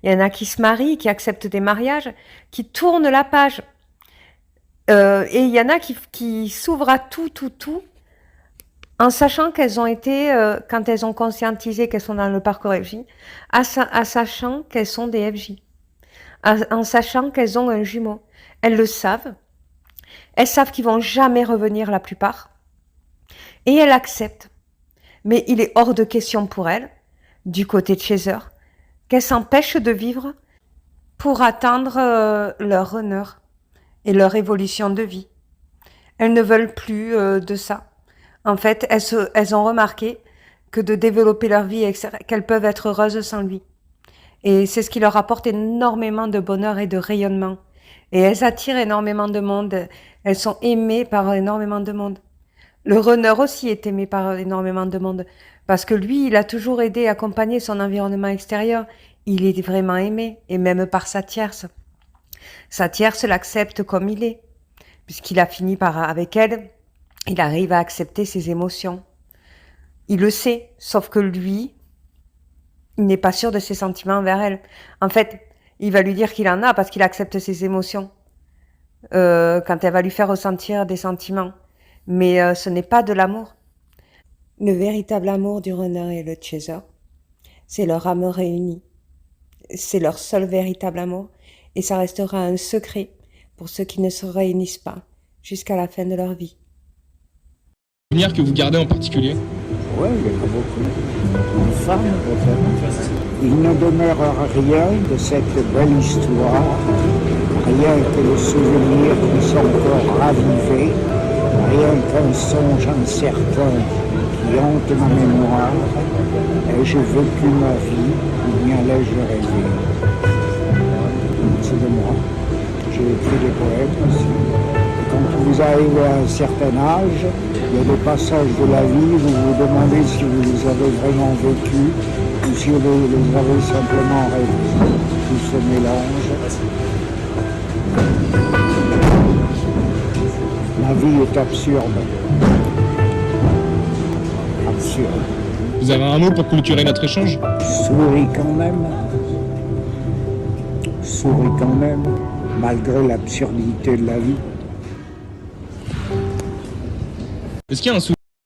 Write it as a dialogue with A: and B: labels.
A: Il y en a qui se marient, qui acceptent des mariages, qui tournent la page. Et il y en a qui s'ouvrent à tout, en sachant qu'elles ont été, quand elles ont conscientisé qu'elles sont dans le parcours FJ, en sachant qu'elles sont des FJ, en sachant qu'elles ont un jumeau. Elles le savent. Elles savent qu'ils vont jamais revenir la plupart. Et elles acceptent. Mais il est hors de question pour elles, du côté de chez eux, qu'elles s'empêchent de vivre pour atteindre leur honneur et leur évolution de vie. Elles ne veulent plus de ça. En fait, elles ont remarqué que de développer leur vie, qu'elles peuvent être heureuses sans lui. Et c'est ce qui leur apporte énormément de bonheur et de rayonnement. Et elles attirent énormément de monde. Elles sont aimées par énormément de monde. Le runner aussi est aimé par énormément de monde. Parce que lui, il a toujours aidé et accompagné son environnement extérieur. Il est vraiment aimé. Et même par sa tierce. Sa tierce l'accepte comme il est. Puisqu'il a fini avec elle, il arrive à accepter ses émotions. Il le sait. Sauf que lui, il n'est pas sûr de ses sentiments envers elle. En fait, il va lui dire qu'il en a parce qu'il accepte ses émotions. Quand elle va lui faire ressentir des sentiments. Mais ce n'est pas de l'amour. Le véritable amour du runner et le chaser, c'est leur âme réunie. C'est leur seul véritable amour. Et ça restera un secret pour ceux qui ne se réunissent pas jusqu'à la fin de leur vie.
B: Souvenir que vous gardez en particulier?
C: Oui, il y en a beaucoup. Une femme, peut-être. Il ne demeure rien de cette belle histoire, rien que le souvenir qui sont encore ravivés, rien qu'un songe incertain qui hante ma mémoire. Ai-je vécu ma vie ou bien l'ai-je rêvé? C'est de moi. J'ai écrit des poèmes aussi. Quand vous arrivez à un certain âge, il y a des passages de la vie où vous vous demandez si vous les avez vraiment vécus ou si vous les avez simplement rêvés. Tout se mélange. La vie est absurde. Absurde.
B: Vous avez un mot pour clôturer notre échange?
C: Souris quand même. Souris quand même, malgré l'absurdité de la vie.
B: Est-ce qu'il y a un souvenir